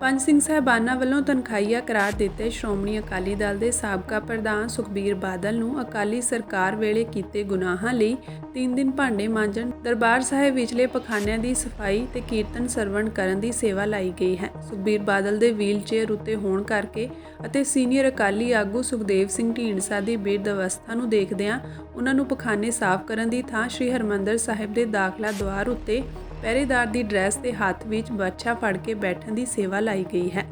ਪੰਜ ਸਿੰਘ ਸਾਹਿਬਾਨਾਂ ਵੱਲੋਂ ਤਨਖਾਹੀਆ ਕਰਾਰ ਦਿੱਤੇ ਸ਼੍ਰੋਮਣੀ ਅਕਾਲੀ ਦਲ ਦੇ ਸਾਬਕਾ ਪ੍ਰਧਾਨ ਸੁਖਬੀਰ ਬਾਦਲ ਨੂੰ ਅਕਾਲੀ ਸਰਕਾਰ ਵੇਲੇ ਕੀਤੇ ਗੁਨਾਹਾਂ ਲਈ 3 ਦਿਨ ਭਾਂਡੇ ਮਾਂਜਣ, ਦਰਬਾਰ ਸਾਹਿਬ ਵਿਚਲੇ ਪਖਾਨਿਆਂ ਦੀ ਸਫਾਈ ਤੇ ਕੀਰਤਨ ਸਰਵਣ ਕਰਨ ਦੀ ਸੇਵਾ ਲਾਈ ਗਈ ਹੈ। ਸੁਖਬੀਰ ਬਾਦਲ ਦੇ ਵੀਲ ਚੇਅਰ ਉੱਤੇ ਹੋਣ ਕਰਕੇ ਅਤੇ ਸੀਨੀਅਰ ਅਕਾਲੀ ਆਗੂ ਸੁਖਦੇਵ ਸਿੰਘ ਢੀਂਡਸਾ ਦੀ ਬਿਰਧ ਅਵਸਥਾ ਨੂੰ ਦੇਖਦਿਆਂ ਉਹਨਾਂ ਨੂੰ ਪਖਾਨੇ ਸਾਫ਼ ਕਰਨ ਦੀ ਥਾਂ ਸ੍ਰੀ ਹਰਿਮੰਦਰ ਸਾਹਿਬ ਦੇ ਦਾਖਲਾ ਦੁਆਰ ਉੱਤੇ ਪਹਿਰੇਦਾਰ ਦੀ ਡਰੈਸ ਤੇ ਹੱਥ ਵਿੱਚ ਬਰਛਾ ਫੜ ਕੇ ਬੈਠਣ ਦੀ ਸੇਵਾ ਲਾਈ ਗਈ ਹੈ।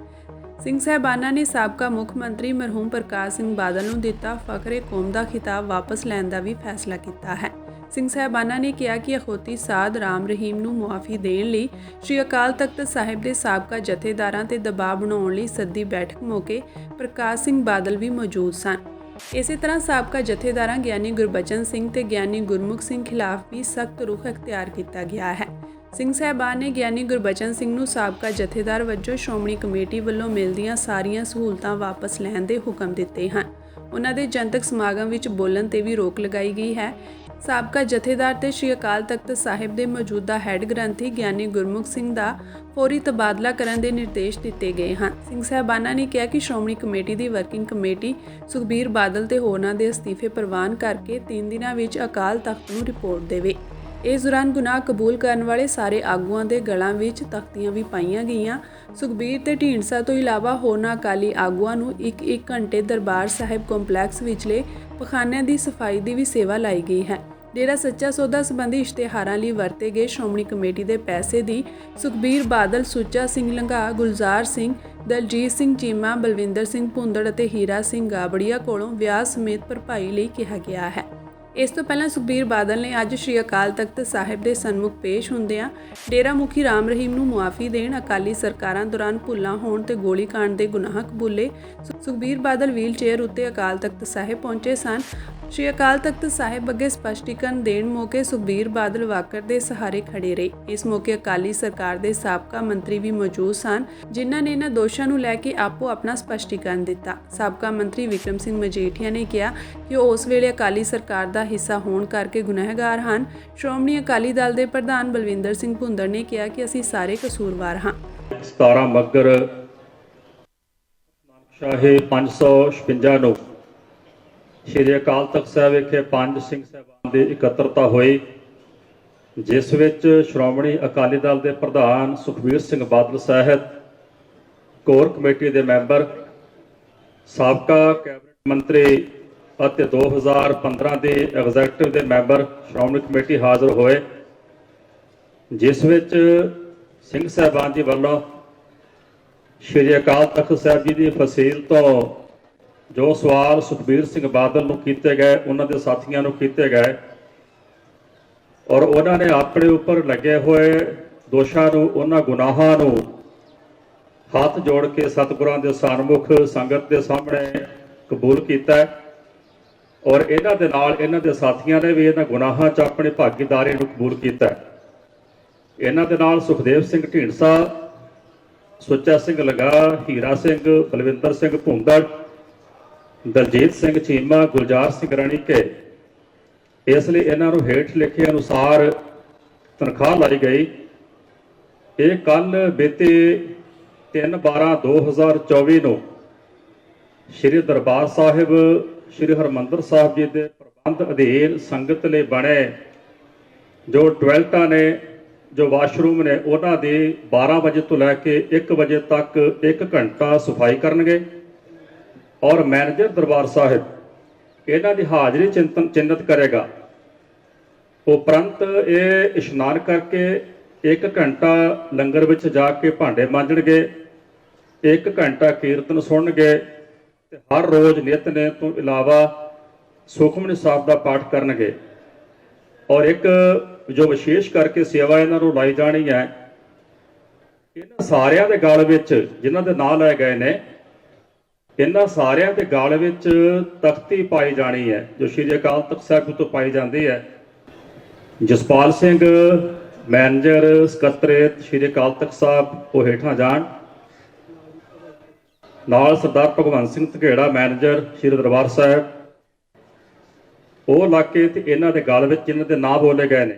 ਸਿੰਘ ਸਾਹਿਬਾਨਾਂ ਨੇ ਸਾਬਕਾ ਮੁੱਖ ਮੰਤਰੀ ਮਰਹੂਮ ਪ੍ਰਕਾਸ਼ ਸਿੰਘ ਬਾਦਲ ਨੂੰ ਦਿੱਤਾ ਫਖਰੇ ਕੌਮ ਦਾ ਖਿਤਾਬ ਵਾਪਸ ਲੈਣ ਦਾ ਵੀ ਫੈਸਲਾ ਕੀਤਾ ਹੈ। ਸਿੰਘ ਸਾਹਿਬਾਨਾਂ ਨੇ ਕਿਹਾ ਕਿ ਅਖੌਤੀ ਸਾਧ ਰਾਮ ਰਹੀਮ ਨੂੰ ਮੁਆਫੀ ਦੇਣ ਲਈ ਸ੍ਰੀ ਅਕਾਲ ਤਖਤ ਸਾਹਿਬ ਦੇ ਸਾਬਕਾ ਜਥੇਦਾਰਾਂ ਤੇ ਦਬਾਅ ਬਣਾਉਣ ਲਈ ਸੱਦੀ ਬੈਠਕ ਮੌਕੇ ਪ੍ਰਕਾਸ਼ ਸਿੰਘ ਬਾਦਲ ਵੀ ਮੌਜੂਦ ਸਨ। ਇਸੇ ਤਰ੍ਹਾਂ ਸਾਬਕਾ ਜਥੇਦਾਰਾਂ ਗਿਆਨੀ ਗੁਰਬਚਨ ਸਿੰਘ ਤੇ ਗਿਆਨੀ ਗੁਰਮੁਖ ਸਿੰਘ ਖਿਲਾਫ ਵੀ ਸਖਤ ਰੁਖ ਅਖਤਿਆਰ ਕੀਤਾ ਗਿਆ ਹੈ। ਸਿੰਘ ਸਾਹਿਬਾਨ ਨੇ ਗਿਆਨੀ ਗੁਰਬਚਨ ਸਿੰਘ ਨੂੰ ਸਾਬਕਾ ਜਥੇਦਾਰ ਵਜੋਂ ਸ਼੍ਰੋਮਣੀ ਕਮੇਟੀ ਵੱਲੋਂ ਮਿਲਦੀਆਂ ਸਾਰੀਆਂ ਸਹੂਲਤਾਂ ਵਾਪਸ ਲੈਣ ਦੇ ਹੁਕਮ ਦਿੱਤੇ ਹਨ। ਉਹਨਾਂ ਦੇ ਜਨਤਕ ਸਮਾਗਮ ਵਿੱਚ ਬੋਲਣ ਤੇ ਵੀ ਰੋਕ ਲਗਾਈ ਗਈ ਹੈ। ਸਾਬਕਾ ਜਥੇਦਾਰ ਤੇ ਸ੍ਰੀ ਅਕਾਲ ਤਖਤ ਸਾਹਿਬ ਦੇ ਮੌਜੂਦਾ ਹੈੱਡ ਗ੍ਰੰਥੀ ਗਿਆਨੀ ਗੁਰਮੁਖ ਸਿੰਘ ਦਾ ਫੌਰੀ ਤਬਾਦਲਾ ਕਰਨ ਦੇ ਨਿਰਦੇਸ਼ ਦਿੱਤੇ ਗਏ ਹਨ। ਸਿੰਘ ਸਾਹਿਬਾਨਾਂ ਨੇ ਕਿਹਾ ਕਿ ਸ਼੍ਰੋਮਣੀ ਕਮੇਟੀ ਦੀ ਵਰਕਿੰਗ ਕਮੇਟੀ ਸੁਖਬੀਰ ਬਾਦਲ ਤੇ ਹੋਰਨਾਂ ਦੇ ਅਸਤੀਫੇ ਪ੍ਰਵਾਨ ਕਰਕੇ 3 ਦਿਨਾਂ ਵਿੱਚ ਅਕਾਲ ਤਖਤ ਨੂੰ ਰਿਪੋਰਟ ਦੇਵੇ। ਇਸ ਦੌਰਾਨ ਗੁਨਾਹ ਕਬੂਲ ਕਰਨ ਵਾਲੇ ਸਾਰੇ ਆਗੂਆਂ ਦੇ ਗਲਾਂ ਵਿੱਚ ਤਖਤੀਆਂ ਵੀ ਪਾਈਆਂ ਗਈਆਂ। ਸੁਖਬੀਰ ਤੇ ਢੀਂਡਸਾ ਤੋਂ ਇਲਾਵਾ ਹੋਰਨਾਂ ਅਕਾਲੀ ਆਗੂਆਂ ਨੂੰ 1-1 ਘੰਟੇ ਦਰਬਾਰ ਸਾਹਿਬ ਕੰਪਲੈਕਸ ਵਿਚਲੇ ਪਖਾਨਿਆਂ ਦੀ ਸਫਾਈ ਦੀ ਵੀ ਸੇਵਾ ਲਾਈ ਗਈ ਹੈ। ਡੇਰਾ ਸੱਚਾ ਸੌਦਾ ਸੰਬੰਧੀ ਇਸ਼ਤਿਹਾਰਾਂ ਲਈ ਵਰਤੇ ਗਏ ਸ਼੍ਰੋਮਣੀ ਕਮੇਟੀ ਦੇ ਪੈਸੇ ਦੀ ਸੁਖਬੀਰ ਬਾਦਲ, ਸੁੱਚਾ ਸਿੰਘ ਲੰਘਾ, ਗੁਲਜ਼ਾਰ ਸਿੰਘ, ਦਲਜੀਤ ਸਿੰਘ ਚੀਮਾ, ਬਲਵਿੰਦਰ ਸਿੰਘ ਭੁੰਦੜ ਅਤੇ ਹੀਰਾ ਸਿੰਘ ਗਾਬੜੀਆ ਕੋਲੋਂ ਵਿਆਜ ਸਮੇਤ ਭਰਪਾਈ ਲਈ ਕਿਹਾ ਗਿਆ ਹੈ। ਇਸ ਤੋਂ ਪਹਿਲਾਂ ਸੁਖਬੀਰ ਬਾਦਲ ਨੇ ਅੱਜ ਸ੍ਰੀ ਅਕਾਲ ਤਖਤ ਸਾਹਿਬ ਦੇ ਸਨਮੁਖ ਪੇਸ਼ ਹੁੰਦਿਆਂ ਡੇਰਾ ਮੁਖੀ ਰਾਮ ਰਹੀਮ ਨੂੰ ਮੁਆਫੀ ਦੇਣ, ਅਕਾਲੀ ਸਰਕਾਰਾਂ ਦੌਰਾਨ ਭੁੱਲਾਂ ਹੋਣ ਤੇ ਗੋਲੀਕਾਂਡ ਦੇ ਗੁਨਾਹ ਕਬੂਲੇ। ਸੁਖਬੀਰ ਬਾਦਲ ਵੀਲ ਚੇਅਰ ਉੱਤੇ ਅਕਾਲ ਤਖਤ ਸਾਹਿਬ ਪਹੁੰਚੇ ਸਨ। ਸ੍ਰੀ ਅਕਾਲ ਤਖਤ ਸਾਹਿਬ ਅੱਗੇ ਸਪਸ਼ਟੀਕਰਨ ਦੇਣ ਮੌਕੇ ਸੁਖਬੀਰ ਬਾਦਲ ਵਾਕਰ ਦੇ ਸਹਾਰੇ ਖੜੇ ਰਹੇ। ਇਸ ਮੌਕੇ ਅਕਾਲੀ ਸਰਕਾਰ ਦੇ ਸਾਬਕਾ ਮੰਤਰੀ ਵੀ ਮੌਜੂਦ ਸਨ, ਜਿਨ੍ਹਾਂ ਨੇ ਇਹਨਾਂ ਦੋਸ਼ਾਂ ਨੂੰ ਲੈ ਕੇ ਆਪੋ ਆਪਣਾ ਸਪਸ਼ਟੀਕਰਨ ਦਿੱਤਾ। ਸਾਬਕਾ ਮੰਤਰੀ ਵਿਕਰਮ ਸਿੰਘ ਮਜੀਠੀਆ ਨੇ ਕਿਹਾ ਕਿ ਉਹ ਉਸ ਵੇਲੇ ਅਕਾਲੀ ਸਰਕਾਰ ਦਾ ਹਿੱਸਾ ਹੋਣ ਕਰਕੇ ਗੁਨਾਹਗਾਰ ਹਨ। ਸ਼੍ਰੋਮਣੀ ਅਕਾਲੀ ਦਲ ਦੇ ਪ੍ਰਧਾਨ ਬਲਵਿੰਦਰ ਸਿੰਘ ਭੁੰਦੜ ਨੇ ਕਿਹਾ ਕਿ ਅਸੀਂ ਸਾਰੇ ਕਸੂਰਵਾਰ ਹਾਂ। 17 ਮੱਘਰ ਸ਼ਾਹੀ 556 ਨੂੰ ਸ਼੍ਰੀ ਅਕਾਲ ਤਖਤ ਸਾਹਿਬ ਵਿਖੇ ਪੰਜ ਸਿੰਘ ਸਾਹਿਬਾਨ ਦੀ ਇਕੱਤਰਤਾ ਹੋਈ, ਜਿਸ ਵਿੱਚ ਸ਼੍ਰੋਮਣੀ ਅਕਾਲੀ ਦਲ ਦੇ ਪ੍ਰਧਾਨ ਸੁਖਬੀਰ ਸਿੰਘ ਬਾਦਲ ਸਾਹਿਬ, ਕੋਰ ਕਮੇਟੀ ਦੇ ਮੈਂਬਰ, ਸਾਬਕਾ ਕੈਬਨਿਟ ਮੰਤਰੀ ਅਤੇ 2015 ਦੇ ਐਗਜ਼ੈਕਟਿਵ ਦੇ ਮੈਂਬਰ ਸ਼੍ਰੋਮਣੀ ਕਮੇਟੀ ਹਾਜ਼ਰ ਹੋਏ, ਜਿਸ ਵਿੱਚ ਸਿੰਘ ਸਾਹਿਬਾਨ ਜੀ ਵੱਲੋਂ ਸ਼੍ਰੀ ਅਕਾਲ ਤਖਤ ਸਾਹਿਬ ਜੀ ਦੀ ਫਸੀਲ ਤੋਂ ਜੋ ਸਵਾਲ ਸੁਖਬੀਰ ਸਿੰਘ ਬਾਦਲ ਨੂੰ ਕੀਤੇ ਗਏ, ਉਹਨਾਂ ਦੇ ਸਾਥੀਆਂ ਨੂੰ ਕੀਤੇ ਗਏ, ਔਰ ਉਹਨਾਂ ਨੇ ਆਪਣੇ ਉੱਪਰ ਲੱਗੇ ਹੋਏ ਦੋਸ਼ਾਂ ਨੂੰ, ਉਹਨਾਂ ਗੁਨਾਹਾਂ ਨੂੰ ਹੱਥ ਜੋੜ ਕੇ ਸਤਿਗੁਰਾਂ ਦੇ ਸਨਮੁਖ ਸੰਗਤ ਦੇ ਸਾਹਮਣੇ ਕਬੂਲ ਕੀਤਾ, ਔਰ ਇਹਨਾਂ ਦੇ ਨਾਲ ਇਹਨਾਂ ਦੇ ਸਾਥੀਆਂ ਨੇ ਵੀ ਇਹਨਾਂ ਗੁਨਾਹਾਂ 'ਚ ਆਪਣੀ ਭਾਗੀਦਾਰੀ ਨੂੰ ਕਬੂਲ ਕੀਤਾ। ਇਹਨਾਂ ਦੇ ਨਾਲ ਸੁਖਦੇਵ ਸਿੰਘ ਢੀਂਡਸਾ, ਸੁੱਚਾ ਸਿੰਘ ਲੰਘਾ, ਹੀਰਾ ਸਿੰਘ, ਬਲਵਿੰਦਰ ਸਿੰਘ ਭੁੰਦੜ, ਦਲਜੀਤ ਸਿੰਘ ਚੀਮਾ, ਗੁਲਜ਼ਾਰ ਸਿੰਘ ਰਣੀਕੇ, ਇਸ ਲਈ ਇਹਨਾਂ ਨੂੰ ਹੇਠ ਲਿਖੇ ਅਨੁਸਾਰ ਤਨਖਾਹ ਲਾਈ ਗਈ। ਇਹ ਕੱਲ ਬੀਤੇ 3/12/2024 ਨੂੰ ਸ਼੍ਰੀ ਦਰਬਾਰ ਸਾਹਿਬ ਸ਼੍ਰੀ ਹਰਿਮੰਦਰ ਸਾਹਿਬ ਜੀ ਦੇ ਪ੍ਰਬੰਧ ਅਧੀਨ ਸੰਗਤ ਲਈ ਬਣੇ ਜੋ ਟਾਇਲਟਾਂ ਨੇ, ਜੋ ਵਾਸ਼ਰੂਮ ਨੇ, ਉਹਨਾਂ ਦੀ 12 ਵਜੇ ਤੋਂ ਲੈ ਕੇ 1 ਵਜੇ ਤੱਕ 1 ਘੰਟਾ ਸਫਾਈ ਕਰਨਗੇ, ਔਰ ਮੈਨੇਜਰ ਦਰਬਾਰ ਸਾਹਿਬ ਇਹਨਾਂ ਦੀ ਹਾਜ਼ਰੀ ਚਿੰਨਤ ਕਰੇਗਾ। ਉਪਰੰਤ ਇਹ ਇਸ਼ਨਾਨ ਕਰਕੇ 1 ਘੰਟਾ ਲੰਗਰ ਵਿੱਚ ਜਾ ਕੇ ਭਾਂਡੇ ਮਾਂਜਣਗੇ, 1 ਘੰਟਾ ਕੀਰਤਨ ਸੁਣਨਗੇ ਤੇ ਹਰ ਰੋਜ਼ ਨਿਤਨੇਮ ਤੋਂ ਇਲਾਵਾ ਸੁਖਮਨੀ ਸਾਹਿਬ ਦਾ ਪਾਠ ਕਰਨਗੇ। ਔਰ ਇੱਕ ਜੋ ਵਿਸ਼ੇਸ਼ ਕਰਕੇ ਸੇਵਾ ਇਹਨਾਂ ਨੂੰ ਲਾਈ ਜਾਣੀ ਹੈ, ਇਹਨਾਂ ਸਾਰਿਆਂ ਦੇ ਗਲ ਵਿੱਚ ਜਿਨ੍ਹਾਂ ਦੇ ਨਾਂ ਲਏ ਗਏ ਨੇ, ਇਹਨਾਂ ਸਾਰਿਆਂ ਦੇ ਗਲ ਵਿੱਚ ਤਖਤੀ ਪਾਈ ਜਾਣੀ ਹੈ, ਜੋ ਸ਼੍ਰੀ ਅਕਾਲ ਤਖਤ ਸਾਹਿਬ ਤੋਂ ਪਾਈ ਜਾਂਦੀ ਹੈ। ਜਸਪਾਲ ਸਿੰਘ ਮੈਨੇਜਰ ਸਕੱਤਰੇਤ ਸ਼੍ਰੀ ਅਕਾਲ ਤਖਤ ਸਾਹਿਬ ਉਹ ਹੇਠਾਂ ਜਾਣ, ਨਾਲ ਸਰਦਾਰ ਭਗਵੰਤ ਸਿੰਘ ਧਗੇੜਾ ਮੈਨੇਜਰ ਸ਼੍ਰੀ ਦਰਬਾਰ ਸਾਹਿਬ ਉਹ ਇਲਾਕੇ ਤੇ ਇਹਨਾਂ ਦੇ ਗਲ ਵਿੱਚ ਜਿਨ੍ਹਾਂ ਦੇ ਨਾਂ ਬੋਲੇ ਗਏ ਨੇ,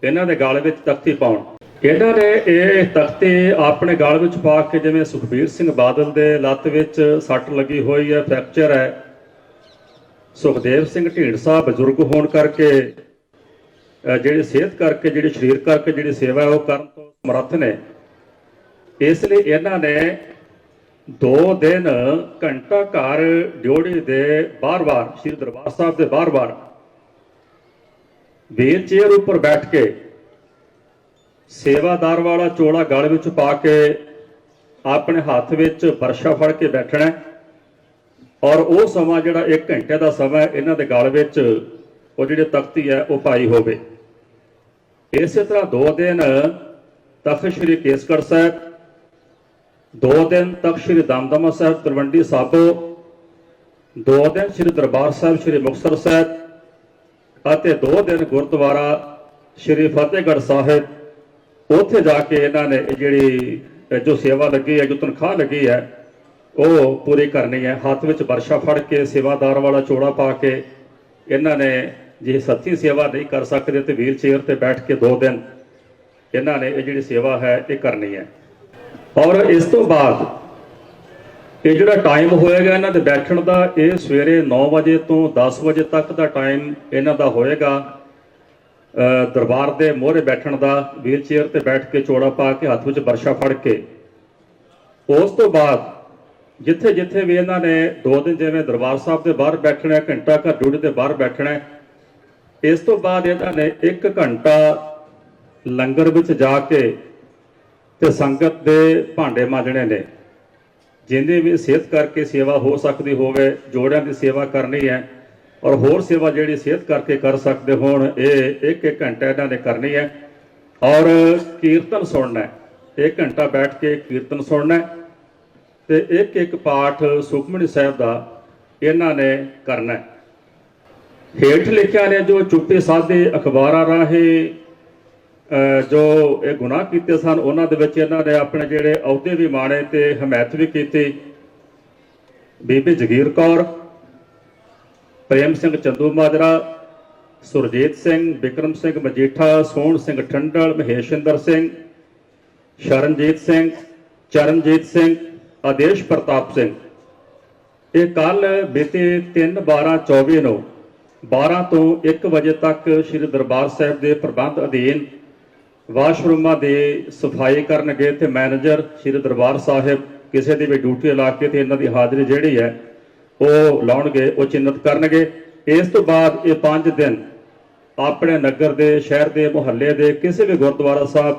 ਇਹਨਾਂ ਦੇ ਗਲ ਵਿੱਚ ਤਖਤੀ ਪਾਉਣ। ਇਹਨਾਂ ਨੇ ਇਹ ਤਖਤੇ ਆਪਣੇ ਗਲ ਵਿੱਚ ਪਾ ਕੇ, ਜਿਵੇਂ ਸੁਖਬੀਰ ਸਿੰਘ ਬਾਦਲ ਦੇ ਲੱਤ ਵਿੱਚ ਸੱਟ ਲੱਗੀ ਹੋਈ ਹੈ, ਫ੍ਰੈਕਚਰ ਹੈ, ਸੁਖਦੇਵ ਸਿੰਘ ਢੀਂਡਸਾ ਬਜ਼ੁਰਗ ਹੋਣ ਕਰਕੇ ਜਿਹੜੀ ਸਿਹਤ ਕਰਕੇ, ਜਿਹੜੀ ਸਰੀਰ ਕਰਕੇ ਜਿਹੜੀ ਸੇਵਾ ਹੈ ਉਹ ਕਰਨ ਤੋਂ ਸਮਰੱਥ ਨੇ, ਇਸ ਲਈ ਇਹਨਾਂ ਨੇ 2 ਦਿਨ ਘੰਟਾ ਘਰ ਡਿਓੜੀ ਦੇ ਬਾਰ-ਬਾਰ, ਸ੍ਰੀ ਦਰਬਾਰ ਸਾਹਿਬ ਦੇ ਬਾਰ-ਬਾਰ ਵੀਲ ਚੇਅਰ ਉੱਪਰ ਬੈਠ ਕੇ ਸੇਵਾਦਾਰ ਵਾਲਾ ਚੋਲਾ ਗਲ ਵਿੱਚ ਪਾ ਕੇ ਆਪਣੇ ਹੱਥ ਵਿੱਚ ਬਰਸ਼ਾ ਫੜ ਕੇ ਬੈਠਣਾ, ਔਰ ਉਹ ਸਮਾਂ ਜਿਹੜਾ 1 ਘੰਟੇ ਦਾ ਸਮਾਂ ਇਹਨਾਂ ਦੇ ਗਲ ਵਿੱਚ ਉਹ ਜਿਹੜੀ ਤਖਤੀ ਹੈ ਉਹ ਪਾਈ ਹੋਵੇ। ਇਸੇ ਤਰ੍ਹਾਂ 2 ਦਿਨ ਤਖਤ ਸ੍ਰੀ ਕੇਸਗੜ੍ਹ ਸਾਹਿਬ, 2 ਦਿਨ ਤਖਤ ਸ੍ਰੀ ਦਮਦਮਾ ਸਾਹਿਬ ਤਲਵੰਡੀ ਸਾਬੋ, 2 ਦਿਨ ਸ੍ਰੀ ਦਰਬਾਰ ਸਾਹਿਬ ਸ੍ਰੀ ਮੁਕਤਸਰ ਸਾਹਿਬ ਅਤੇ 2 ਦਿਨ ਗੁਰਦੁਆਰਾ ਸ੍ਰੀ ਫਤਿਹਗੜ੍ਹ ਸਾਹਿਬ। ਉੱਥੇ ਜਾ ਕੇ ਇਹਨਾਂ ਨੇ ਜਿਹੜੀ ਜੋ ਸੇਵਾ ਲੱਗੀ ਹੈ, ਜੋ ਤਨਖਾਹ ਲੱਗੀ ਹੈ ਉਹ ਪੂਰੀ ਕਰਨੀ ਹੈ। ਹੱਥ ਵਿੱਚ ਬਰਸ਼ਾ ਫੜ ਕੇ ਸੇਵਾਦਾਰ ਵਾਲਾ ਚੋੜਾ ਪਾ ਕੇ ਇਹਨਾਂ ਨੇ, ਜੇ ਸੱਚੀ ਸੇਵਾ ਨਹੀਂ ਕਰ ਸਕਦੇ ਤੇ ਵੀਲ ਚੇਅਰ ਤੇ ਬੈਠ ਕੇ 2 ਦਿਨ ਇਹਨਾਂ ਨੇ ਇਹ ਜਿਹੜੀ ਸੇਵਾ ਹੈ ਇਹ ਕਰਨੀ ਹੈ। ਔਰ ਇਸ ਤੋਂ ਬਾਅਦ ਇਹ ਜਿਹੜਾ ਟਾਈਮ ਹੋਏਗਾ ਇਹਨਾਂ ਦੇ ਬੈਠਣ ਦਾ, ਇਹ ਸਵੇਰੇ 9 ਵਜੇ ਤੋਂ 10 ਵਜੇ ਤੱਕ ਦਾ ਟਾਈਮ ਇਹਨਾਂ ਦਾ ਹੋਏਗਾ ਦਰਬਾਰ ਦੇ ਮੋਹਰੇ ਬੈਠਣ ਦਾ, ਵੀਲ ਚੇਅਰ ਤੇ ਬੈਠ ਕੇ ਚੋੜਾ ਪਾ ਕੇ ਹੱਥ ਵਿੱਚ ਬਰਸ਼ਾ ਫੜ ਕੇ। ਉਸ ਤੋਂ ਬਾਅਦ ਜਿੱਥੇ ਜਿੱਥੇ ਵੀ ਇਹਨਾਂ ਨੇ 2 ਦਿਨ, ਜਿਵੇਂ ਦਰਬਾਰ ਸਾਹਿਬ ਦੇ ਬਾਹਰ ਬੈਠਣਾ, ਘੰਟਾ ਘਰ ਡਿਊਟੀ ਦੇ ਬਾਹਰ ਬੈਠਣਾ, ਇਸ ਤੋਂ ਬਾਅਦ ਇਹਨਾਂ ਨੇ 1 ਘੰਟਾ ਲੰਗਰ ਵਿੱਚ ਜਾ ਕੇ ਤੇ ਸੰਗਤ ਦੇ ਭਾਂਡੇ ਮਾਂਜਣੇ ਨੇ। ਜਿੰਨੀ ਵੀ ਸਿਹਤ ਕਰਕੇ ਸੇਵਾ ਹੋ ਸਕਦੀ ਹੋਵੇ, ਜੋੜਿਆਂ ਦੀ ਸੇਵਾ ਕਰਨੀ ਹੈ, ਔਰ ਹੋਰ ਸੇਵਾ ਜਿਹੜੀ ਸਿਹਤ ਕਰਕੇ ਕਰ ਸਕਦੇ ਹੋਣ, ਇਹ 1-1 ਘੰਟਾ ਇਹਨਾਂ ਨੇ ਕਰਨੀ ਹੈ। ਔਰ ਕੀਰਤਨ ਸੁਣਨਾ ਹੈ, 1 ਘੰਟਾ ਬੈਠ ਕੇ ਕੀਰਤਨ ਸੁਣਨਾ ਹੈ ਤੇ 1-1 ਪਾਠ ਸੁਖਮਨੀ ਸਾਹਿਬ ਦਾ ਇਹਨਾਂ ਨੇ ਕਰਨਾ ਹੈ। ਹੇਠ ਲਿਖਿਆ ਨੇ ਜੋ ਚੁੱਪੇ ਸਾਧੇ ਅਖਬਾਰਾਂ ਰਾਹੀਂ ਜੋ ਇਹ ਗੁਨਾਹ ਕੀਤੇ ਸਨ, ਉਹਨਾਂ ਦੇ ਵਿੱਚ ਇਹਨਾਂ ਨੇ ਆਪਣੇ ਜਿਹੜੇ ਅਹੁਦੇ ਵੀ ਮਾਣੇ ਤੇ ਹਮਾਇਤ ਵੀ ਕੀਤੀ। ਬੀਬੀ ਜਗੀਰ ਕੌਰ, ਪ੍ਰੇਮ ਸਿੰਘ ਚੰਦੂ ਮਾਜਰਾ, ਸੁਰਜੀਤ ਸਿੰਘ, ਬਿਕਰਮ ਸਿੰਘ ਮਜੀਠਾ, ਸੋਹਣ ਸਿੰਘ ਠੰਡਲ, ਮਹੇਸ਼ਿੰਦਰ ਸਿੰਘ, ਸ਼ਰਨਜੀਤ ਸਿੰਘ, ਚਰਨਜੀਤ ਸਿੰਘ, ਆਦੇਸ਼ ਪ੍ਰਤਾਪ ਸਿੰਘ, ਇਹ ਕੱਲ ਬੀਤੇ 3/12/24 ਨੂੰ 12 ਤੋਂ 1 ਵਜੇ ਤੱਕ ਸ੍ਰੀ ਦਰਬਾਰ ਸਾਹਿਬ ਦੇ ਪ੍ਰਬੰਧ ਅਧੀਨ ਵਾਸ਼ਰੂਮਾਂ ਦੀ ਸਫਾਈ ਕਰਨਗੇ ਤੇ ਮੈਨੇਜਰ ਸ੍ਰੀ ਦਰਬਾਰ ਸਾਹਿਬ ਕਿਸੇ ਦੀ ਵੀ ਡਿਊਟੀ ਲਾ ਕੇ ਤੇ ਇਹਨਾਂ ਦੀ ਹਾਜ਼ਰੀ ਜਿਹੜੀ ਹੈ ਉਹ ਲਾਉਣਗੇ, ਉਹ ਚਿੰਨਤ ਕਰਨਗੇ। ਇਸ ਤੋਂ ਬਾਅਦ ਇਹ 5 ਦਿਨ ਆਪਣੇ ਨਗਰ ਦੇ, ਸ਼ਹਿਰ ਦੇ, ਮੁਹੱਲੇ ਦੇ ਕਿਸੇ ਵੀ ਗੁਰਦੁਆਰਾ ਸਾਹਿਬ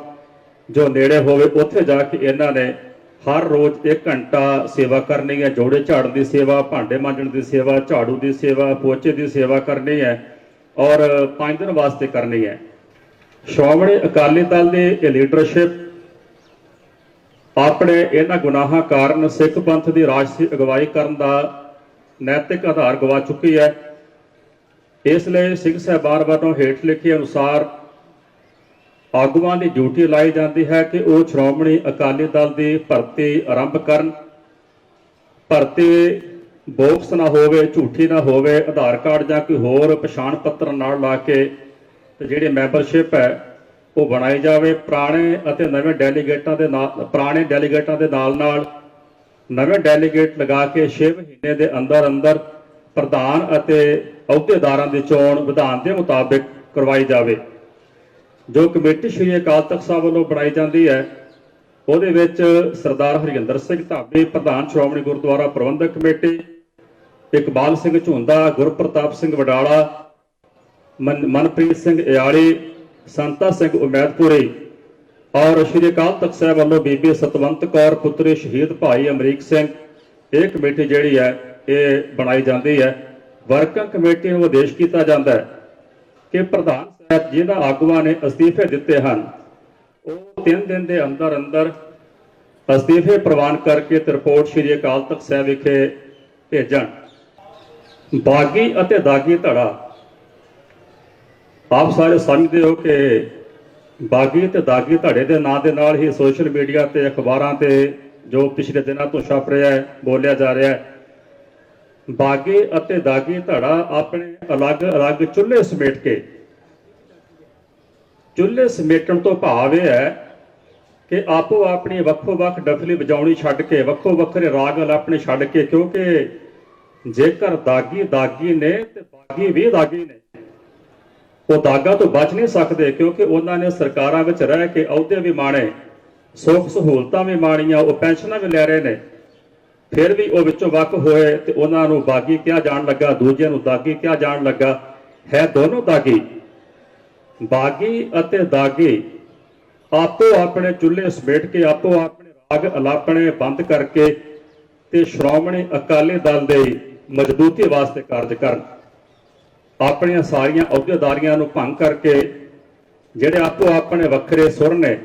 ਜੋ ਨੇੜੇ ਹੋਵੇ ਉੱਥੇ ਜਾ ਕੇ ਇਹਨਾਂ ਨੇ ਹਰ ਰੋਜ਼ 1 ਘੰਟਾ ਸੇਵਾ ਕਰਨੀ ਹੈ। ਜੋੜੇ ਝਾੜਨ ਦੀ ਸੇਵਾ, ਭਾਂਡੇ ਮਾਂਜਣ ਦੀ ਸੇਵਾ, ਝਾੜੂ ਦੀ ਸੇਵਾ, ਪੋਚੇ ਦੀ ਸੇਵਾ ਕਰਨੀ ਹੈ ਔਰ 5 ਦਿਨ ਵਾਸਤੇ ਕਰਨੀ ਹੈ। ਸ਼੍ਰੋਮਣੀ ਅਕਾਲੀ ਦਲ ਦੀ ਇਹ ਲੀਡਰਸ਼ਿਪ ਆਪਣੇ ਇਹਨਾਂ ਗੁਨਾਹਾਂ ਕਾਰਨ ਸਿੱਖ ਪੰਥ ਦੀ ਰਾਜਸੀ ਅਗਵਾਈ ਕਰਨ ਦਾ ਨੈਤਿਕ ਆਧਾਰ ਗਵਾ ਚੁੱਕੀ ਹੈ। ਇਸ ਲਈ ਸਿੰਘ ਸਾਹਿਬਾਨ ਵੱਲੋਂ ਹੇਠ ਲਿਖੇ ਅਨੁਸਾਰ ਆਗੂਆਂ ਦੀ ਡਿਊਟੀ ਲਾਈ ਜਾਂਦੀ ਹੈ ਕਿ ਉਹ ਸ਼੍ਰੋਮਣੀ ਅਕਾਲੀ ਦਲ ਦੀ ਭਰਤੀ ਆਰੰਭ ਕਰਨ। ਭਰਤੀ ਬੋਕਸ ਨਾ ਹੋਵੇ, ਝੂਠੀ ਨਾ ਹੋਵੇ, ਆਧਾਰ ਕਾਰਡ ਜਾਂ ਕੋਈ ਹੋਰ ਪਛਾਣ ਪੱਤਰ ਨਾਲ ਲਾ ਕੇ ਤੇ ਜਿਹੜੀ ਮੈਂਬਰਸ਼ਿਪ ਹੈ ਉਹ ਬਣਾਈ ਜਾਵੇ। ਪੁਰਾਣੇ ਅਤੇ ਨਵੇਂ ਡੈਲੀਗੇਟਾਂ ਦੇ ਨਾਲ ਨਵੇਂ ਡੈਲੀਗੇਟ ਲਗਾ ਕੇ 6 ਮਹੀਨੇ ਦੇ ਅੰਦਰ ਪ੍ਰਧਾਨ ਅਤੇ ਅਹੁਦੇਦਾਰਾਂ ਦੀ ਚੋਣ ਵਿਧਾਨ ਦੇ ਮੁਤਾਬਿਕ ਕਰਵਾਈ ਜਾਵੇ। ਜੋ ਕਮੇਟੀ ਸ਼੍ਰੀ ਅਕਾਲ ਤਖਤ ਸਾਹਿਬ ਵੱਲੋਂ ਬਣਾਈ ਜਾਂਦੀ ਹੈ ਉਹਦੇ ਵਿੱਚ ਸਰਦਾਰ ਹਰਜਿੰਦਰ ਸਿੰਘ ਧਾਬੀ ਪ੍ਰਧਾਨ ਸ਼੍ਰੋਮਣੀ ਗੁਰਦੁਆਰਾ ਪ੍ਰਬੰਧਕ ਕਮੇਟੀ, ਇਕਬਾਲ ਸਿੰਘ ਝੁੰਦਾ, ਗੁਰਪ੍ਰਤਾਪ ਸਿੰਘ ਵਡਾਲਾ, ਮਨਪ੍ਰੀਤ ਸਿੰਘ ਇਆਲੀ, ਸੰਤਾ ਸਿੰਘ ਉਮੈਦਪੁਰੀ ਔਰ ਸ਼੍ਰੀ ਅਕਾਲ ਤਖਤ ਸਾਹਿਬ ਵੱਲੋਂ ਬੀਬੀ ਸਤਵੰਤ ਕੌਰ ਪੁੱਤਰੀ ਸ਼ਹੀਦ ਭਾਈ ਅਮਰੀਕ ਸਿੰਘ, ਇਹ ਕਮੇਟੀ ਜਿਹੜੀ ਹੈ ਇਹ ਬਣਾਈ ਜਾਂਦੀ ਹੈ। ਵਰਕਿੰਗ ਕਮੇਟੀ ਨੂੰ ਆਦੇਸ਼ ਕੀਤਾ ਜਾਂਦਾ ਹੈ ਕਿ ਪ੍ਰਧਾਨ ਸਾਹਿਬ ਜਿਹਨਾਂ ਆਗੂਆਂ ਨੇ ਅਸਤੀਫੇ ਦਿੱਤੇ ਹਨ ਉਹ 3 ਦਿਨ ਦੇ ਅੰਦਰ ਅਸਤੀਫੇ ਪ੍ਰਵਾਨ ਕਰਕੇ ਤੇ ਰਿਪੋਰਟ ਸ਼੍ਰੀ ਅਕਾਲ ਤਖਤ ਸਾਹਿਬ ਵਿਖੇ ਭੇਜਣ। ਬਾਗੀ ਅਤੇ ਦਾਗੀ ਧੜਾ, ਆਪ ਸਾਰੇ ਸਮਝਦੇ ਹੋ ਕਿ ਬਾਗੀ ਤੇ ਦਾਗੀ ਧੜੇ ਦੇ ਨਾਂ ਦੇ ਨਾਲ ਹੀ ਸੋਸ਼ਲ ਮੀਡੀਆ ਤੇ ਅਖਬਾਰਾਂ ਤੇ ਜੋ ਪਿਛਲੇ ਦਿਨਾਂ ਤੋਂ ਛਪ ਰਿਹਾ ਹੈ, ਬੋਲਿਆ ਜਾ ਰਿਹਾ ਹੈ। ਬਾਗੀ ਅਤੇ ਦਾਗੀ ਧੜਾ ਆਪਣੇ ਅਲੱਗ ਚੁੱਲ੍ਹੇ ਸਮੇਟ ਕੇ, ਚੁੱਲ੍ਹੇ ਸਮੇਟਣ ਤੋਂ ਭਾਵ ਇਹ ਹੈ ਕਿ ਆਪੋ ਆਪਣੀ ਵੱਖੋ ਵੱਖ ਡਫਲੀ ਵਜਾਉਣੀ ਛੱਡ ਕੇ, ਵੱਖੋ ਵੱਖਰੇ ਰਾਗ ਅਲਾਪਣੇ ਛੱਡ ਕੇ, ਕਿਉਂਕਿ ਜੇਕਰ ਦਾਗੀ ਦਾਗੀ ਨੇ ਤੇ ਬਾਗੀ ਵੀ ਦਾਗੀ ਨੇ, ਉਹ ਦਾਗਾ ਤੋਂ ਬਚ ਨਹੀਂ ਸਕਦੇ, ਕਿਉਂਕਿ ਉਹਨਾਂ ਨੇ ਸਰਕਾਰਾਂ ਵਿੱਚ ਰਹਿ ਕੇ ਅਹੁਦੇ ਵੀ ਮਾਣੇ, ਸੁੱਖ ਸਹੂਲਤਾਂ ਵੀ ਮਾਣੀਆਂ, ਉਹ ਪੈਨਸ਼ਨਾਂ ਵੀ ਲੈ ਰਹੇ ਨੇ, ਫਿਰ ਵੀ ਉਹ ਵਿੱਚੋਂ ਵੱਖ ਹੋਏ ਤੇ ਉਹਨਾਂ ਨੂੰ ਬਾਗੀ ਕਿਹਾ ਜਾਣ ਲੱਗਾ, ਦੂਜਿਆਂ ਨੂੰ ਦਾਗੀ ਕਿਹਾ ਜਾਣ ਲੱਗਾ। ਹੈ ਦੋਨੋਂ ਦਾਗੀ। ਬਾਗੀ ਅਤੇ ਦਾਗੀ ਆਪੋ ਆਪਣੇ ਚੁੱਲ੍ਹੇ ਸਮੇਟ ਕੇ, ਆਪੋ ਆਪਣੇ ਰਾਗ ਅਲਾਪਣੇ ਬੰਦ ਕਰਕੇ ਤੇ ਸ਼੍ਰੋਮਣੀ ਅਕਾਲੀ ਦਲ ਦੇ ਮਜ਼ਬੂਤੀ ਵਾਸਤੇ ਕਾਰਜ ਕਰਨ। ਆਪਣੀਆਂ ਸਾਰੀਆਂ ਅਹੁਦੇਦਾਰੀਆਂ ਨੂੰ ਭੰਗ ਕਰਕੇ ਜਿਹੜੇ ਆਪੋ ਆਪਣੇ ਵੱਖਰੇ ਸੁਰ ਨੇ,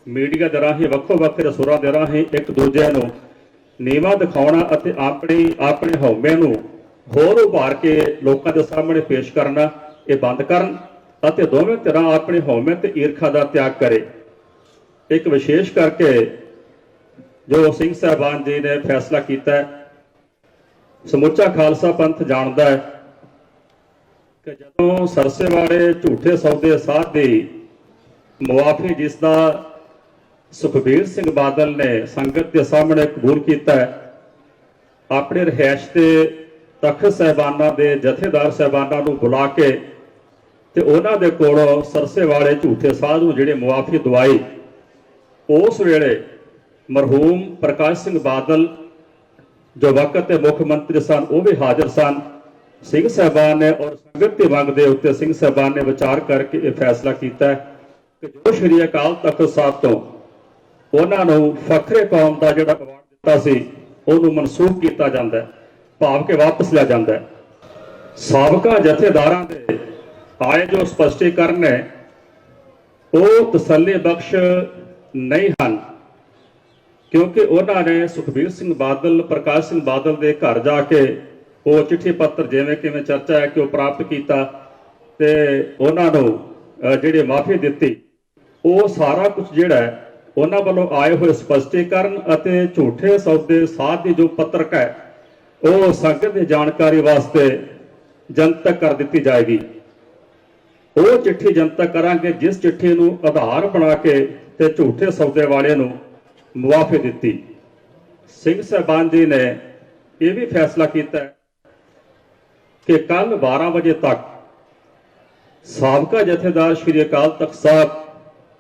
ਮੀਡੀਆ ਦੇ ਰਾਹੀਂ ਵੱਖੋ ਵੱਖਰੇ ਸੁਰਾਂ ਦੇ ਰਾਹੀਂ ਇੱਕ ਦੂਜੇ ਨੂੰ ਨੀਵਾਂ ਦਿਖਾਉਣਾ ਅਤੇ ਆਪਣੇ ਹਉਮੈ ਨੂੰ ਹੋਰ ਉਭਾਰ ਕੇ ਲੋਕਾਂ ਦੇ ਸਾਹਮਣੇ ਪੇਸ਼ ਕਰਨਾ, ਇਹ ਬੰਦ ਕਰਨ ਅਤੇ ਦੋਵੇਂ ਧਿਰਾਂ ਆਪਣੇ ਹਉਮੈ ਤੇ ਈਰਖਾ ਦਾ ਤਿਆਗ ਕਰੇ। ਇੱਕ ਵਿਸ਼ੇਸ਼ ਕਰਕੇ ਜੋ ਸਿੰਘ ਸਾਹਿਬਾਨ ਜੀ ਨੇ ਫੈਸਲਾ ਕੀਤਾ ਹੈ, ਸਮੁੱਚਾ ਖਾਲਸਾ ਪੰਥ ਜਾਣਦਾ ਹੈ ਕਿ ਜਦੋਂ ਸਰਸੇਵਾਲੇ ਝੂਠੇ ਸੌਦੇ ਸਾਧ ਦੀ ਮੁਆਫੀ ਜਿਸ ਦਾ ਸੁਖਬੀਰ ਸਿੰਘ ਬਾਦਲ ਨੇ ਸੰਗਤ ਦੇ ਸਾਹਮਣੇ ਕਬੂਲ ਕੀਤਾ ਹੈ, ਆਪਣੇ ਰਿਹਾਇਸ਼ ਤੇ ਤਖਤ ਸਾਹਿਬਾਨਾਂ ਦੇ ਜਥੇਦਾਰ ਸਾਹਿਬਾਨਾਂ ਨੂੰ ਬੁਲਾ ਕੇ ਤੇ ਉਹਨਾਂ ਦੇ ਕੋਲੋਂ ਸਰਸੇਵਾਲੇ ਝੂਠੇ ਸਾਧ ਨੂੰ ਜਿਹੜੇ ਮੁਆਫੀ ਦਵਾਈ, ਉਸ ਵੇਲੇ ਮਰਹੂਮ ਪ੍ਰਕਾਸ਼ ਸਿੰਘ ਬਾਦਲ ਜੋ ਵਕਤ ਦੇ ਮੁੱਖ ਮੰਤਰੀ ਸਨ, ਉਹ ਵੀ ਹਾਜ਼ਰ ਸਨ। ਸਿੰਘ ਸਾਹਿਬਾਨ ਨੇ ਔਰ ਸੰਗਤ ਦੀ ਮੰਗ ਦੇ ਉੱਤੇ ਸਿੰਘ ਸਾਹਿਬਾਨ ਨੇ ਵਿਚਾਰ ਕਰਕੇ ਇਹ ਫੈਸਲਾ ਕੀਤਾ ਕਿ ਜੋ ਸ਼੍ਰੀ ਅਕਾਲ ਤਖਤ ਸਾਹਿਬ ਤੋਂ ਉਹਨਾਂ ਨੂੰ ਫਖਰੇ ਕੌਮ ਦਾ ਜਿਹੜਾ ਅਵਾਰਡ ਦਿੱਤਾ ਸੀ, ਉਹਨੂੰ ਮਨਸੂਖ ਕੀਤਾ ਜਾਂਦਾ, ਭਾਵ ਕਿ ਵਾਪਸ ਲਿਆ ਜਾਂਦਾ। ਸਾਬਕਾ ਜਥੇਦਾਰਾਂ ਦੇ ਆਏ ਜੋ ਸਪਸ਼ਟੀਕਰਨ ਹੈ, ਉਹ ਤਸੱਲੀ ਬਖਸ਼ ਨਹੀਂ ਹਨ, ਕਿਉਂਕਿ ਉਹਨਾਂ ਨੇ ਸੁਖਬੀਰ ਸਿੰਘ ਬਾਦਲ, ਪ੍ਰਕਾਸ਼ ਸਿੰਘ ਬਾਦਲ ਦੇ ਘਰ ਜਾ ਕੇ ਉਹ ਚਿੱਠੀ ਪੱਤਰ ਜਿਵੇਂ ਕਿਵੇਂ ਚਰਚਾ ਹੈ ਕਿ ਉਹ ਪ੍ਰਾਪਤ ਕੀਤਾ ਤੇ ਉਹਨਾਂ ਨੂੰ ਜਿਹੜੀ ਮਾਫੀ ਦਿੱਤੀ। ਉਹ ਸਾਰਾ ਕੁਝ ਜਿਹੜਾ ਉਹਨਾਂ ਵੱਲੋਂ ਆਏ ਹੋਏ ਸਪਸ਼ਟੀਕਰਨ ਅਤੇ ਝੂਠੇ ਸੌਦੇ ਸਾਧ ਦੀ ਜੋ ਪੱਤਰਕ ਹੈ, ਉਹ ਸੰਗਤ ਦੀ ਜਾਣਕਾਰੀ ਵਾਸਤੇ ਜਨਤਕ ਕਰ ਦਿੱਤੀ ਜਾਏਗੀ। ਉਹ ਚਿੱਠੀ ਜਨਤਕ ਕਰਾਂਗੇ ਜਿਸ ਚਿੱਠੀ ਨੂੰ ਆਧਾਰ ਬਣਾ ਕੇ ਤੇ ਝੂਠੇ ਸੌਦੇ ਵਾਲੇ ਨੂੰ ਮੁਆਫੀ ਦਿੱਤੀ। ਸਿੰਘ ਸਾਹਿਬਾਨ ਜੀ ਨੇ ਇਹ ਵੀ ਫੈਸਲਾ ਕੀਤਾ ਕਿ ਕੱਲ 12 ਵਜੇ ਤੱਕ ਸਾਬਕਾ ਜਥੇਦਾਰ ਸ਼੍ਰੀ ਅਕਾਲ ਤਖਤ ਸਾਹਿਬ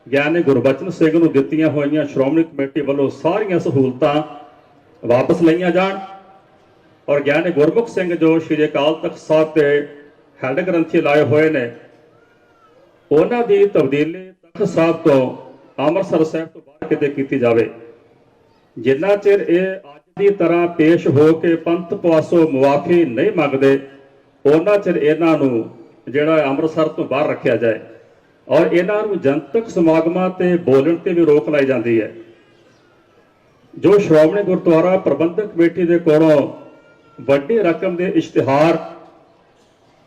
ਗਿਆਨੀ ਗੁਰਬਚਨ ਸਿੰਘ ਨੂੰ ਦਿੱਤੀਆਂ ਹੋਈਆਂ ਸ਼੍ਰੋਮਣੀ ਕਮੇਟੀ ਵੱਲੋਂ ਸਾਰੀਆਂ ਸਹੂਲਤਾਂ ਵਾਪਸ ਲਈਆਂ ਜਾਣ ਔਰ ਗਿਆਨੀ ਗੁਰਮੁਖ ਸਿੰਘ ਜੋ ਸ਼੍ਰੀ ਅਕਾਲ ਤਖਤ ਸਾਹਿਬ ਤੇ ਹੈੱਡ ਗ੍ਰੰਥੀ ਲਾਏ ਹੋਏ ਨੇ, ਉਹਨਾਂ ਦੀ ਤਬਦੀਲੀ ਤਖਤ ਸਾਹਿਬ ਤੋਂ ਅੰਮ੍ਰਿਤਸਰ ਸਾਹਿਬ ਤੋਂ ਬਾਹਰ ਕਿਤੇ ਕੀਤੀ ਜਾਵੇ। ਜਿੰਨਾ ਚਿਰ ਇਹ ਅੱਜ ਦੀ ਤਰ੍ਹਾਂ ਪੇਸ਼ ਹੋ ਕੇ ਪੰਥ ਪਾਸੋਂ ਮੁਆਫੀ ਨਹੀਂ ਮੰਗਦੇ, ਉਹਨਾਂ ਚਿਰ ਇਹਨਾਂ ਨੂੰ ਜਿਹੜਾ ਅੰਮ੍ਰਿਤਸਰ ਤੋਂ ਬਾਹਰ ਰੱਖਿਆ ਜਾਏ ਔਰ ਇਹਨਾਂ ਨੂੰ ਜਨਤਕ ਸਮਾਗਮਾਂ ਤੇ ਬੋਲਣ ਤੇ ਵੀ ਰੋਕ ਲਾਈ ਜਾਂਦੀ ਹੈ। ਜੋ ਸ਼੍ਰੋਮਣੀ ਗੁਰਦੁਆਰਾ ਪ੍ਰਬੰਧਕ ਕਮੇਟੀ ਦੇ ਕੋਲੋਂ ਵੱਡੀ ਰਕਮ ਦੇ ਇਸ਼ਤਿਹਾਰ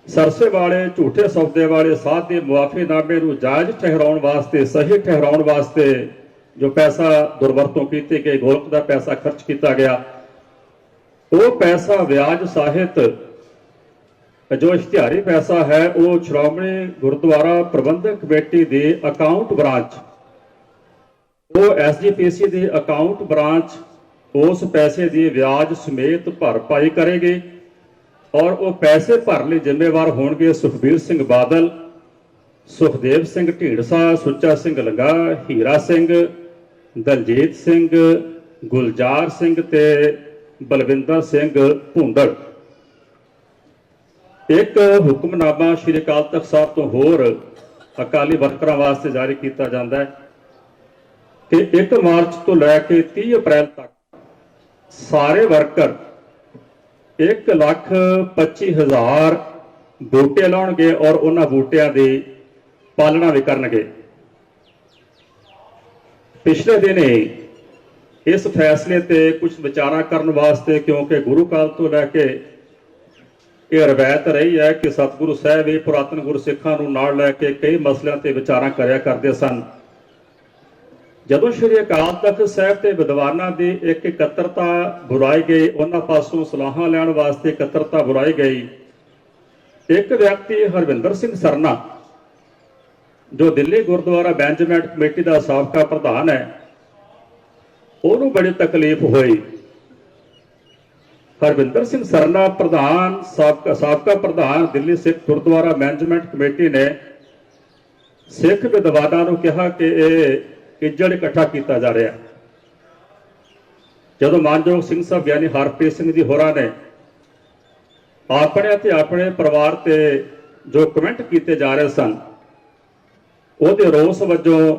ਸਰਸੇ ਵਾਲੇ ਝੂਠੇ ਸੌਦੇ ਵਾਲੇ ਸਾਧ ਦੇ ਮੁਆਫੀਨਾਮੇ ਨੂੰ ਜਾਇਜ਼ ਠਹਿਰਾਉਣ ਵਾਸਤੇ, ਸਹੀ ਠਹਿਰਾਉਣ ਵਾਸਤੇ ਜੋ ਪੈਸਾ ਦੁਰਵਰਤੋਂ ਕੀਤੀ ਗਈ, ਗੋਲਕ ਦਾ ਪੈਸਾ ਖਰਚ ਕੀਤਾ ਗਿਆ, ਉਹ ਪੈਸਾ ਵਿਆਜ ਸਾਹਿਤ ਜੋ ਇਸ਼ਤਿਹਾਰੀ ਪੈਸਾ ਹੈ, ਉਹ ਸ਼੍ਰੋਮਣੀ ਗੁਰਦੁਆਰਾ ਪ੍ਰਬੰਧਕ ਕਮੇਟੀ ਦੇ ਅਕਾਊਂਟ ਬ੍ਰਾਂਚ, ਉਹ ਐਸਜੀਪੀਸੀ ਦੇ ਅਕਾਊਂਟ ਬ੍ਰਾਂਚ ਉਸ ਪੈਸੇ ਦੀ ਵਿਆਜ ਸਮੇਤ ਭਰਪਾਈ ਕਰੇਗੀ ਔਰ ਉਹ ਪੈਸੇ ਭਰਨ ਲਈ ਜ਼ਿੰਮੇਵਾਰ ਹੋਣਗੇ ਸੁਖਬੀਰ ਸਿੰਘ ਬਾਦਲ, ਸੁਖਦੇਵ ਸਿੰਘ ਢੀਂਡਸਾ, ਸੁੱਚਾ ਸਿੰਘ ਲੰਗਾ, ਹੀਰਾ ਸਿੰਘ, ਦਲਜੀਤ ਸਿੰਘ, ਗੁਲਜ਼ਾਰ ਸਿੰਘ ਤੇ ਬਲਵਿੰਦਰ ਸਿੰਘ ਭੁੰਦੜ। ਇੱਕ ਹੁਕਮਨਾਮਾ ਸ਼੍ਰੀ ਅਕਾਲ ਤਖਤ ਸਾਹਿਬ ਤੋਂ ਹੋਰ ਅਕਾਲੀ ਵਰਕਰਾਂ ਵਾਸਤੇ ਜਾਰੀ ਕੀਤਾ ਜਾਂਦਾ ਹੈ ਕਿ 1 ਮਾਰਚ ਤੋਂ ਲੈ ਕੇ 30 ਅਪ੍ਰੈਲ ਤੱਕ ਸਾਰੇ ਵਰਕਰ 1,25,000 ਬੂਟੇ ਲਾਉਣਗੇ ਔਰ ਉਹਨਾਂ ਬੂਟਿਆਂ ਦੀ ਪਾਲਣਾ ਵੀ ਕਰਨਗੇ। ਪਿਛਲੇ ਦਿਨੀ ਇਸ ਫੈਸਲੇ ਤੇ ਕੁਝ ਵਿਚਾਰਾਂ ਕਰਨ ਵਾਸਤੇ, ਕਿਉਂਕਿ ਗੁਰੂ ਕਾਲ ਤੋਂ ਲੈ ਕੇ ਇਹ ਰਵਾਇਤ ਰਹੀ ਹੈ ਕਿ ਸਤਿਗੁਰੂ ਸਾਹਿਬ ਵੀ ਪੁਰਾਤਨ ਗੁਰਸਿੱਖਾਂ ਨੂੰ ਨਾਲ ਲੈ ਕੇ ਕਈ ਮਸਲਿਆਂ ਤੇ ਵਿਚਾਰਾਂ ਕਰਿਆ ਕਰਦੇ ਸਨ। ਜਦੋਂ ਸ਼੍ਰੀ ਅਕਾਲ ਤਖਤ ਸਾਹਿਬ ਤੇ ਵਿਦਵਾਨਾਂ ਦੀ ਇੱਕ ਇਕੱਤਰਤਾ ਬੁਲਾਈ ਗਈ, ਉਹਨਾਂ ਪਾਸੋਂ ਸਲਾਹਾਂ ਲੈਣ ਵਾਸਤੇ ਇਕੱਤਰਤਾ ਬੁਲਾਈ ਗਈ, ਇੱਕ ਵਿਅਕਤੀ ਹਰਵਿੰਦਰ ਸਿੰਘ ਸਰਨਾ ਜੋ ਦਿੱਲੀ ਗੁਰਦੁਆਰਾ ਮੈਨੇਜਮੈਂਟ ਕਮੇਟੀ ਦਾ ਸਾਬਕਾ ਪ੍ਰਧਾਨ ਹੈ, ਉਹਨੂੰ ਬੜੀ ਤਕਲੀਫ ਹੋਈ। ਹਰਵਿੰਦਰ ਸਿੰਘ ਸਰਨਾ ਪ੍ਰਧਾਨ ਸਾਬਕਾ ਪ੍ਰਧਾਨ ਦਿੱਲੀ ਸਿੱਖ ਗੁਰਦੁਆਰਾ ਮੈਨੇਜਮੈਂਟ ਕਮੇਟੀ ਨੇ ਸਿੱਖ ਵਿਦਵਾਨਾਂ ਨੂੰ ਕਿਹਾ ਕਿ ਇਹ ਇੱਜੜ ਇਕੱਠਾ ਕੀਤਾ ਜਾ ਰਿਹਾ। ਜਦੋਂ ਮਾਨਯੋਗ ਸਿੰਘ ਸਾਹਿਬ ਗਿਆਨੀ ਹਰਪ੍ਰੀਤ ਸਿੰਘ ਜੀ ਹੋਰਾਂ ਨੇ ਆਪਣੇ ਅਤੇ ਆਪਣੇ ਪਰਿਵਾਰ ਤੇ ਜੋ ਕਮੈਂਟ ਕੀਤੇ ਜਾ ਰਹੇ ਸਨ, ਉਹਦੇ ਰੋਸ ਵਜੋਂ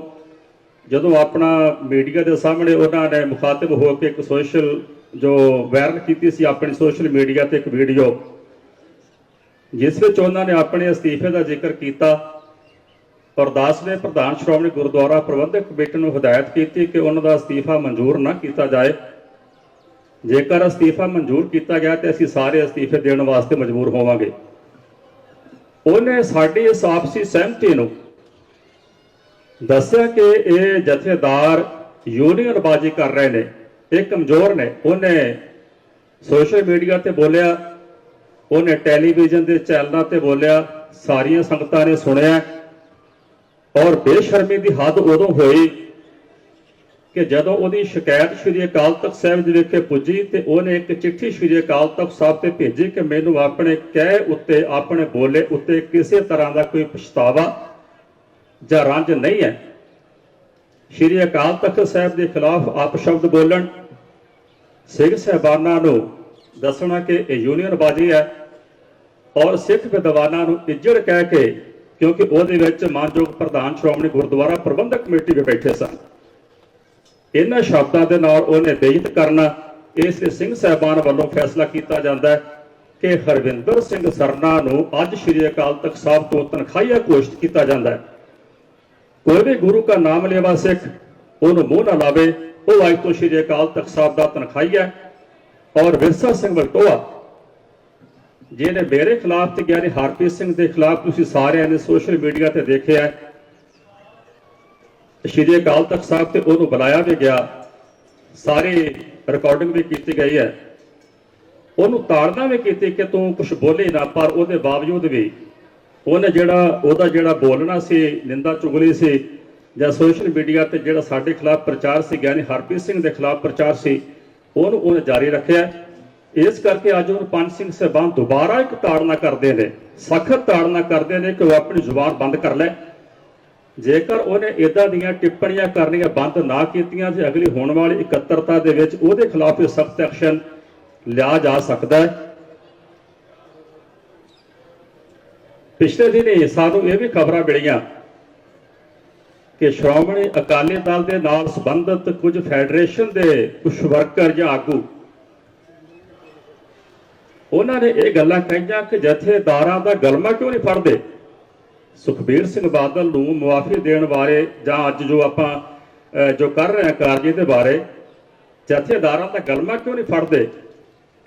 ਜਦੋਂ ਆਪਣਾ ਮੀਡੀਆ ਦੇ ਸਾਹਮਣੇ ਉਹਨਾਂ ਨੇ ਮੁਖਾਤਿਬ ਹੋ ਕੇ ਇੱਕ ਸੋਸ਼ਲ ਜੋ ਵਾਇਰਲ ਕੀਤੀ ਸੀ ਆਪਣੀ ਸੋਸ਼ਲ ਮੀਡੀਆ ਤੇ ਇੱਕ ਵੀਡੀਓ, ਜਿਸ ਵਿੱਚ ਉਹਨਾਂ ਨੇ ਆਪਣੇ ਅਸਤੀਫੇ ਦਾ ਜ਼ਿਕਰ ਕੀਤਾ। ਅਰਦਾਸ ਨੇ ਪ੍ਰਧਾਨ ਸ਼੍ਰੋਮਣੀ ਗੁਰਦੁਆਰਾ ਪ੍ਰਬੰਧਕ ਕਮੇਟੀ ਨੂੰ ਹਦਾਇਤ ਕੀਤੀ ਕਿ ਉਹਨਾਂ ਦਾ ਅਸਤੀਫਾ ਮਨਜ਼ੂਰ ਨਾ ਕੀਤਾ ਜਾਏ। ਜੇਕਰ ਅਸਤੀਫਾ ਮਨਜ਼ੂਰ ਕੀਤਾ ਗਿਆ ਤੇ ਅਸੀਂ ਸਾਰੇ ਅਸਤੀਫੇ ਦੇਣ ਵਾਸਤੇ ਮਜਬੂਰ ਹੋਵਾਂਗੇ। ਉਹਨੇ ਸਾਡੀ ਇਸ ਆਪਸੀ ਸਹਿਮਤੀ ਨੂੰ ਦੱਸਿਆ ਕਿ ਇਹ ਜਥੇਦਾਰ ਯੂਨੀਅਨਬਾਜ਼ੀ ਕਰ ਰਹੇ ਨੇ, ਇਹ ਕਮਜ਼ੋਰ ਨੇ। ਉਹਨੇ ਸੋਸ਼ਲ ਮੀਡੀਆ ਤੇ ਬੋਲਿਆ, ਉਹਨੇ ਟੈਲੀਵਿਜ਼ਨ ਦੇ ਚੈਨਲਾਂ ਤੇ ਬੋਲਿਆ, ਸਾਰੀਆਂ ਸੰਗਤਾਂ ਨੇ ਸੁਣਿਆ। ਔਰ ਬੇਸ਼ਰਮੀ ਦੀ ਹੱਦ ਉਦੋਂ ਹੋਈ ਕਿ ਜਦੋਂ ਉਹਦੀ ਸ਼ਿਕਾਇਤ ਸ਼੍ਰੀ ਅਕਾਲ ਤਖਤ ਸਾਹਿਬ ਦੇ ਵਿਖੇ ਪੁੱਜੀ ਤੇ ਉਹਨੇ ਇੱਕ ਚਿੱਠੀ ਸ਼੍ਰੀ ਅਕਾਲ ਤਖਤ ਸਾਹਿਬ ਤੇ ਭੇਜੀ ਕਿ ਮੈਨੂੰ ਆਪਣੇ ਕਹਿ ਉੱਤੇ, ਆਪਣੇ ਬੋਲੇ ਉੱਤੇ ਕਿਸੇ ਤਰ੍ਹਾਂ ਦਾ ਕੋਈ ਪਛਤਾਵਾ ਜਾਂ ਰੰਜ ਨਹੀਂ ਹੈ। ਸ਼੍ਰੀ ਅਕਾਲ ਤਖਤ ਸਾਹਿਬ ਦੇ ਖਿਲਾਫ ਅਪਸ਼ਬਦ ਬੋਲਣ, ਸਿੱਖ ਸਾਹਿਬਾਨਾਂ ਨੂੰ ਦੱਸਣਾ ਕਿ ਇਹ ਯੂਨੀਅਨਬਾਜ਼ੀ ਹੈ, ਔਰ ਸਿੱਖ ਵਿਦਵਾਨਾਂ ਨੂੰ ਇੱਜੜ ਕਹਿ ਕੇ, ਕਿਉਂਕਿ ਉਹਦੇ ਵਿੱਚ ਮਾਨਯੋਗ ਪ੍ਰਧਾਨ ਸ਼੍ਰੋਮਣੀ ਗੁਰਦੁਆਰਾ ਪ੍ਰਬੰਧਕ ਕਮੇਟੀ ਦੇ ਬੈਠੇ ਸਨ, ਇਹਨਾਂ ਸ਼ਬਦਾਂ ਦੇ ਨਾਲ ਉਹਨੇ ਬੇਇੱਜ਼ਤ ਕਰਨਾ। ਇਸ ਲਈ ਸਿੰਘ ਸਾਹਿਬਾਨ ਵੱਲੋਂ ਫੈਸਲਾ ਕੀਤਾ ਜਾਂਦਾ ਹੈ ਕਿ ਹਰਵਿੰਦਰ ਸਿੰਘ ਸਰਨਾ ਨੂੰ ਅੱਜ ਸ਼੍ਰੀ ਅਕਾਲ ਤਖਤ ਸਾਹਿਬ ਤੋਂ ਤਨਖਾਹੀਆ ਘੋਸ਼ਿਤ ਕੀਤਾ ਜਾਂਦਾ ਹੈ। ਕੋਈ ਵੀ ਗੁਰੂ ਦਾ ਨਾਮ ਲੈਵਾ ਸਿੱਖ ਉਹਨੂੰ ਮੂੰਹ ਨਾ ਲਾਵੇ, ਉਹ ਅੱਜ ਤੋਂ ਸ਼੍ਰੀ ਅਕਾਲ ਤਖਤ ਸਾਹਿਬ ਦਾ ਤਨਖਾਹੀਆ। ਔਰ ਵਿਰਸਾ ਸਿੰਘ ਵਲਟੋਆ ਜਿਹਨੇ ਮੇਰੇ ਖਿਲਾਫ ਤੇ ਗਿਆਨੀ ਹਰਪ੍ਰੀਤ ਸਿੰਘ ਦੇ ਖਿਲਾਫ ਤੁਸੀਂ ਸਾਰਿਆਂ ਨੇ ਸੋਸ਼ਲ ਮੀਡੀਆ ਤੇ ਦੇਖਿਆ, ਸ਼੍ਰੀ ਅਕਾਲ ਤਖਤ ਸਾਹਿਬ ਤੇ ਉਹਨੂੰ ਬੁਲਾਇਆ ਵੀ ਗਿਆ, ਸਾਰੀ ਰਿਕਾਰਡਿੰਗ ਵੀ ਕੀਤੀ ਗਈ ਹੈ। ਉਹਨੂੰ ਤਾੜਨਾ ਵੀ ਕੀਤੀ ਕਿ ਤੂੰ ਕੁਝ ਬੋਲੇ ਨਾ, ਪਰ ਉਹਦੇ ਬਾਵਜੂਦ ਵੀ ਉਹਨੇ ਉਹਦਾ ਜਿਹੜਾ ਬੋਲਣਾ ਸੀ, ਨਿੰਦਾ ਚੁਗਲੀ ਸੀ ਜਾਂ ਸੋਸ਼ਲ ਮੀਡੀਆ ਤੇ ਜਿਹੜਾ ਸਾਡੇ ਖਿਲਾਫ ਪ੍ਰਚਾਰ ਸੀ, ਗਿਆਨੀ ਹਰਪ੍ਰੀਤ ਸਿੰਘ ਦੇ ਖਿਲਾਫ ਪ੍ਰਚਾਰ ਸੀ, ਉਹਨੇ ਜਾਰੀ ਰੱਖਿਆ। ਇਸ ਕਰਕੇ ਅੱਜ ਉਹਨੂੰ ਪੰਜ ਸਿੰਘ ਸਾਹਿਬਾਨ ਦੁਬਾਰਾ ਇੱਕ ਤਾੜਨਾ ਕਰਦੇ ਨੇ, ਸਖਤ ਤਾੜਨਾ ਕਰਦੇ ਨੇ ਕਿ ਉਹ ਆਪਣੀ ਜ਼ੁਬਾਨ ਬੰਦ ਕਰ ਲੈ। ਜੇਕਰ ਉਹਨੇ ਇਦਾਂ ਦੀਆਂ ਟਿੱਪਣੀਆਂ ਕਰਨੀਆਂ ਬੰਦ ਨਾ ਕੀਤੀਆਂ ਤੇ ਅਗਲੀ ਹੋਣ ਵਾਲੀ ਇਕੱਤਰਤਾ ਦੇ ਵਿੱਚ ਉਹਦੇ ਖਿਲਾਫ ਸਖਤ ਐਕਸ਼ਨ ਲਿਆ ਜਾ ਸਕਦਾ ਹੈ। ਪਿਛਲੇ ਦਿਨ ਸਾਨੂੰ ਇਹ ਵੀ ਖਬਰਾਂ ਮਿਲੀਆਂ ਕਿ ਸ਼੍ਰੋਮਣੀ ਅਕਾਲੀ ਦਲ ਦੇ ਨਾਲ ਸੰਬੰਧਿਤ ਕੁਝ ਫੈਡਰੇਸ਼ਨ ਦੇ ਕੁਝ ਵਰਕਰ ਜਾਂ ਆਗੂ, ਉਹਨਾਂ ਨੇ ਇਹ ਗੱਲਾਂ ਕਹੀਆਂ ਕਿ ਜਥੇਦਾਰਾਂ ਦਾ ਗਲਮਾ ਕਿਉਂ ਨਹੀਂ ਫੜਦੇ। ਸੁਖਬੀਰ ਸਿੰਘ ਬਾਦਲ ਨੂੰ ਮੁਆਫੀ ਦੇਣ ਬਾਰੇ ਜਾਂ ਅੱਜ ਜੋ ਆਪਾਂ ਜੋ ਕਰ ਰਹੇ ਹਾਂ ਕਾਰਜ ਦੇ ਬਾਰੇ, ਜਥੇਦਾਰਾਂ ਦਾ ਗਲਮਾ ਕਿਉਂ ਨਹੀਂ ਫੜਦੇ।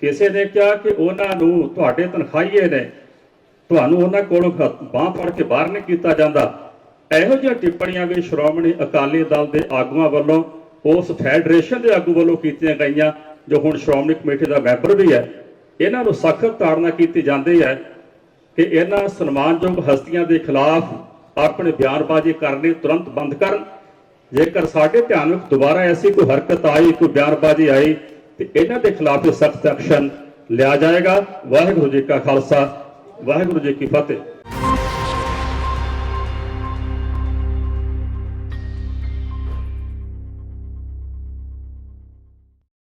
ਕਿਸੇ ਨੇ ਕਿਹਾ ਕਿ ਉਹਨਾਂ ਨੂੰ ਤੁਹਾਡੇ ਤਨਖਾਹੀਏ ਨੇ, ਤੁਹਾਨੂੰ ਉਹਨਾਂ ਕੋਲੋਂ ਬਾਂਹ ਫੜ ਕੇ ਬਾਹਰ ਨਹੀਂ ਕੀਤਾ ਜਾਂਦਾ। ਇਹੋ ਜਿਹੀਆਂ ਟਿੱਪਣੀਆਂ ਵੀ ਸ਼੍ਰੋਮਣੀ ਅਕਾਲੀ ਦਲ ਦੇ ਆਗੂਆਂ ਵੱਲੋਂ, ਉਸ ਫੈਡਰੇਸ਼ਨ ਦੇ ਆਗੂ ਵੱਲੋਂ ਕੀਤੀਆਂ ਗਈਆਂ ਜੋ ਹੁਣ ਸ਼੍ਰੋਮਣੀ ਕਮੇਟੀ ਦਾ ਮੈਂਬਰ ਵੀ ਹੈ। ਇਹਨਾਂ ਨੂੰ ਸਖਤ ਤਾੜਨਾ ਕੀਤੀ ਜਾਂਦੀ ਹੈ ਕਿ ਇਹਨਾਂ ਸਨਮਾਨਯੋਗ ਹਸਤੀਆਂ ਦੇ ਖਿਲਾਫ ਆਪਣੀ ਬਿਆਨਬਾਜ਼ੀ ਕਰਨੀ ਤੁਰੰਤ ਬੰਦ ਕਰਨ। ਜੇਕਰ ਸਾਡੇ ਧਿਆਨ ਵਿੱਚ ਦੁਬਾਰਾ ਐਸੀ ਕੋਈ ਹਰਕਤ ਆਈ, ਕੋਈ ਬਿਆਨਬਾਜ਼ੀ ਆਈ, ਤੇ ਇਹਨਾਂ ਦੇ ਖਿਲਾਫ ਸਖਤ ਐਕਸ਼ਨ ਲਿਆ ਜਾਏਗਾ। ਵਾਹਿਗੁਰੂ ਜੀ ਕਾ ਖਾਲਸਾ, ਵਾਹਿਗੁਰੂ ਜੀ ਕੀ ਫਤਿਹ।